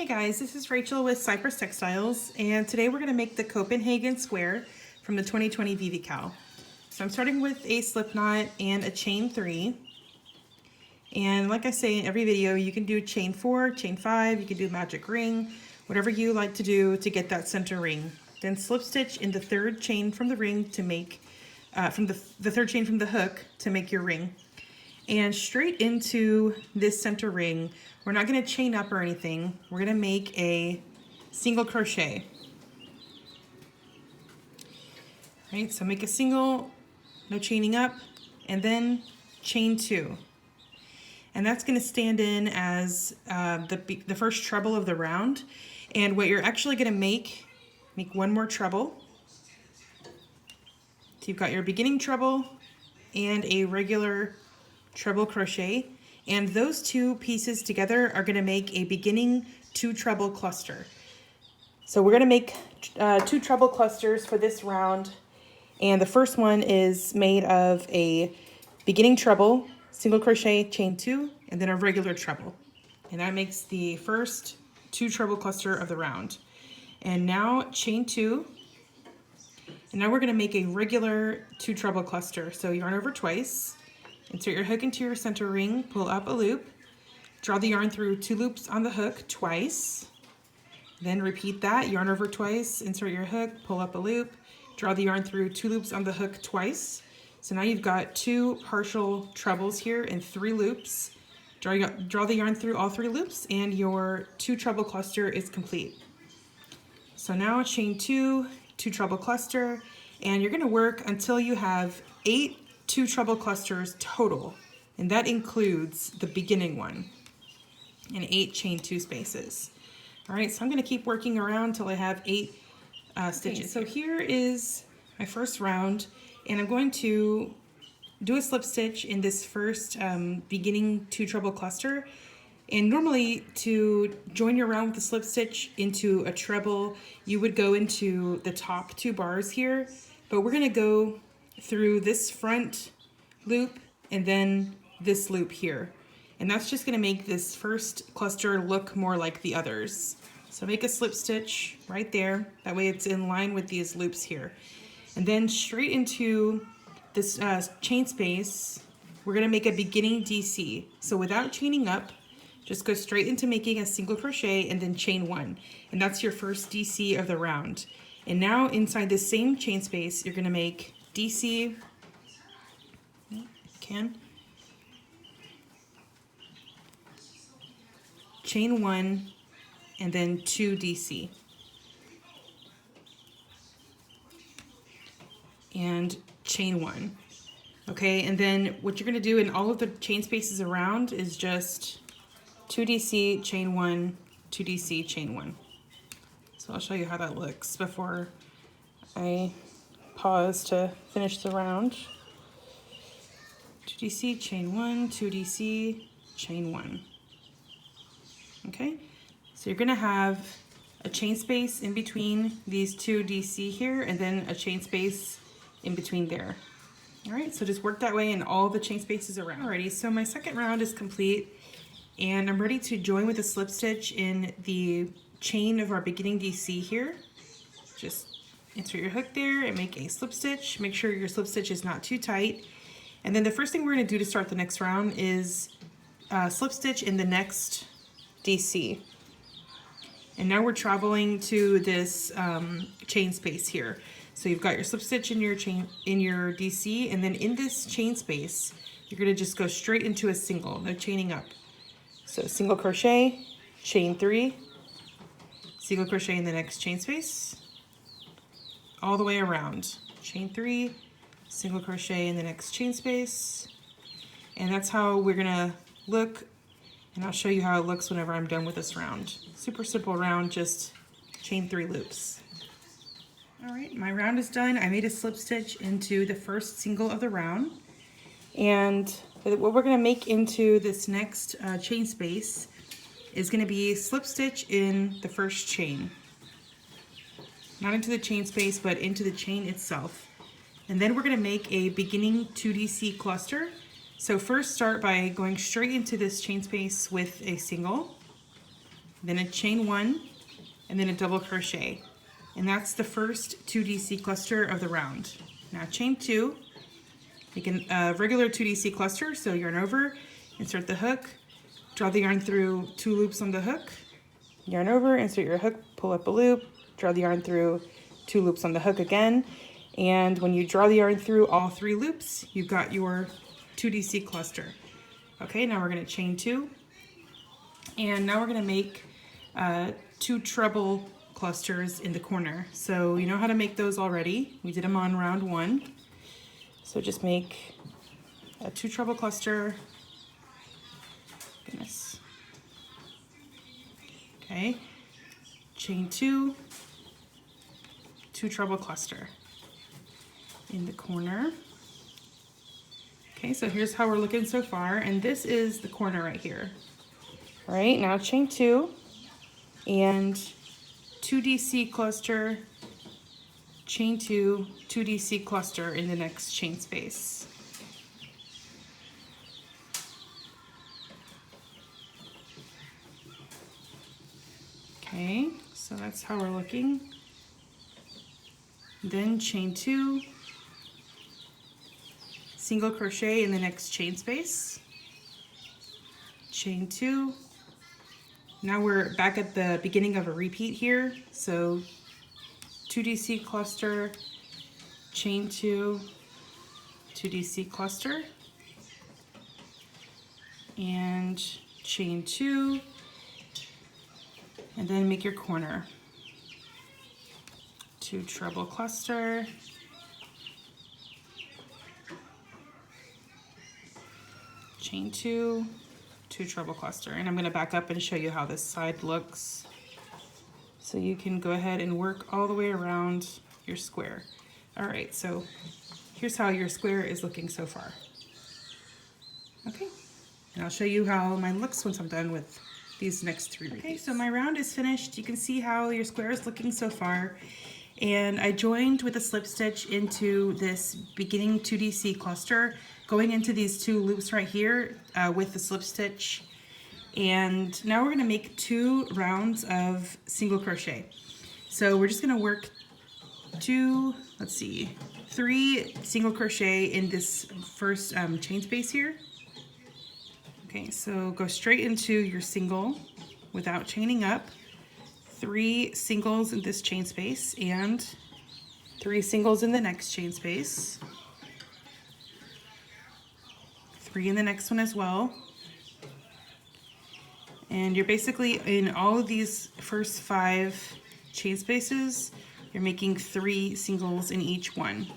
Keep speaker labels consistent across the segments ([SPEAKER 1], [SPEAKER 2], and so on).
[SPEAKER 1] Hey guys, this is Rachel with Cypress Textiles, and today we're going to make the Copenhagen Square from the 2020 VVCAL. So I'm starting with a slip knot and a chain 3. And like I say in every video, you can do chain 4, chain 5, you can do magic ring, whatever you like to do to get that center ring. Then slip stitch in the third chain from the ring to make, from the third chain from the hook to make your ring. And straight into this center ring, we're not going to chain up or anything. We're going to make a single crochet. Right, so make a single, no chaining up, and then chain 2. And that's going to stand in as the first treble of the round. And what you're actually going to make one more treble. So you've got your beginning treble and a regular treble crochet, and those two pieces together are going to make a beginning 2 treble cluster. So we're going to make 2 treble clusters for this round, and the first one is made of a beginning treble, single crochet, chain 2, and then a regular treble, and that makes the first 2 treble cluster of the round. And now chain 2, and now we're going to make a regular 2 treble cluster. So yarn over twice, insert your hook into your center ring, pull up a loop, draw the yarn through 2 loops on the hook twice, then repeat that, yarn over twice, insert your hook, pull up a loop, draw the yarn through 2 loops on the hook twice. So now you've got 2 partial trebles here and 3 loops. Draw the yarn through all 3 loops and your 2 treble cluster is complete. So now chain 2, 2 treble cluster, and you're going to work until you have 8 2 treble clusters total, and that includes the beginning one, and 8 chain 2 spaces. All right, so I'm going to keep working around until I have 8 stitches. Okay, so here is my first round, and I'm going to do a slip stitch in this first beginning 2 treble cluster. And normally to join your round with a slip stitch into a treble, you would go into the top 2 bars here, but we're going to go through this front loop and then this loop here, and that's just going to make this first cluster look more like the others. So make a slip stitch right there, that way it's in line with these loops here, and then straight into this chain space we're going to make a beginning DC. So without chaining up, just go straight into making a single crochet and then chain 1, and that's your first DC of the round. And now inside this same chain space you're going to make DC, chain 1, and then 2 DC, and chain 1. Okay, and then what you're going to do in all of the chain spaces around is just 2 DC, chain 1, 2 DC, chain 1. So I'll show you how that looks before I pause to finish the round. 2 DC, chain 1, 2 DC, chain 1. Okay, so you're going to have a chain space in between these 2 DC here, and then a chain space in between there. All right, so just work that way in all the chain spaces around. Alrighty, so my second round is complete, and I'm ready to join with a slip stitch in the chain of our beginning DC here. Just insert your hook there and make a slip stitch. Make sure your slip stitch is not too tight. And then the first thing we're going to do to start the next round is slip stitch in the next DC. And now we're traveling to this chain space here. So you've got your slip stitch in your chain in your DC, and then in this chain space you're going to just go straight into a single, no chaining up. So single crochet, chain 3, single crochet in the next chain space, all the way around, chain 3, single crochet in the next chain space, and that's how we're gonna look, and I'll show you how it looks whenever I'm done with this round. Super simple round, just chain 3 loops. All right, my round is done. I made a slip stitch into the first single of the round, and what we're gonna make into this next chain space is gonna be slip stitch in the first chain. Not into the chain space, but into the chain itself. And then we're going to make a beginning 2DC cluster. So first start by going straight into this chain space with a single. then a chain 1, and then a double crochet. And that's the first 2DC cluster of the round. Now chain 2, make a regular 2DC cluster, so yarn over, insert the hook, draw the yarn through 2 loops on the hook, yarn over, insert your hook, pull up a loop, draw the yarn through 2 loops on the hook again, and when you draw the yarn through all 3 loops, you've got your 2DC cluster. Okay, now we're going to chain 2, and now we're going to make 2 treble clusters in the corner. So you know how to make those already. We did them on round 1. So just make a 2 treble cluster. Goodness. Okay, chain 2, 2 treble cluster in the corner. Okay, so here's how we're looking so far, and this is the corner right here. All right, now chain 2 and 2DC cluster, chain 2, 2DC cluster in the next chain space. Okay, so that's how we're looking. Then chain 2, single crochet in the next chain space, chain 2. Now we're back at the beginning of a repeat here, so 2DC cluster, chain 2, 2DC cluster, and chain 2, and then make your corner. 2 treble cluster, chain 2, 2 treble cluster, and I'm going to back up and show you how this side looks so you can go ahead and work all the way around your square. All right, so here's how your square is looking so far. Okay, and I'll show you how mine looks once I'm done with these next 3 repeats. Okay, so my round is finished. You can see how your square is looking so far. And I joined with a slip stitch into this beginning 2DC cluster, going into these 2 loops right here with the slip stitch. And now we're going to make 2 rounds of single crochet. So we're just going to work 3 single crochet in this first chain space here. Okay, so go straight into your single without chaining up. 3 singles in this chain space and 3 singles in the next chain space. 3 in the next one as well. And you're basically in all of these first 5 chain spaces, you're making 3 singles in each one.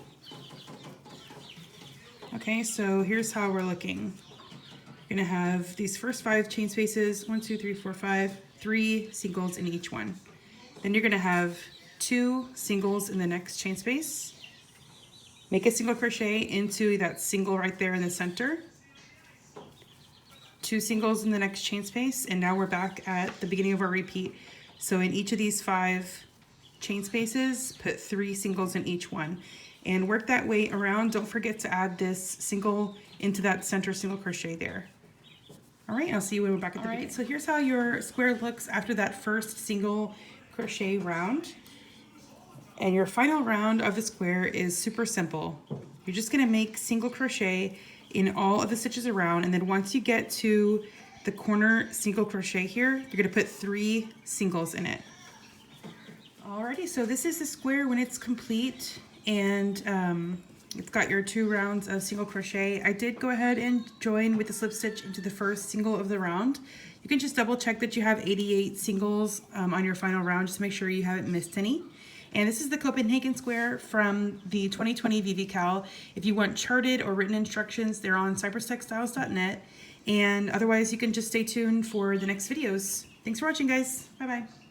[SPEAKER 1] Okay, so here's how we're looking. You're gonna have these first 5 chain spaces, 1, 2, 3, 4, 5, 3 singles in each one. Then you're gonna have 2 singles in the next chain space. Make a single crochet into that single right there in the center. 2 singles in the next chain space, and now we're back at the beginning of our repeat. So in each of these 5 chain spaces, put 3 singles in each one. And work that way around. Don't forget to add this single into that center single crochet there. All right, I'll see you when we're back at the beginning. So here's how your square looks after that first single crochet round. And your final round of the square is super simple. You're just gonna make single crochet in all of the stitches around, and then once you get to the corner single crochet here, you're gonna put 3 singles in it. Alrighty, so this is the square when it's complete, and it's got your 2 rounds of single crochet. I did go ahead and join with the slip stitch into the first single of the round. You can just double check that you have 88 singles on your final round, just to make sure you haven't missed any. And this is the Copenhagen Square from the 2020 VVCAL. If you want charted or written instructions, they're on cypresstextiles.net. And otherwise, you can just stay tuned for the next videos. Thanks for watching, guys. Bye-bye.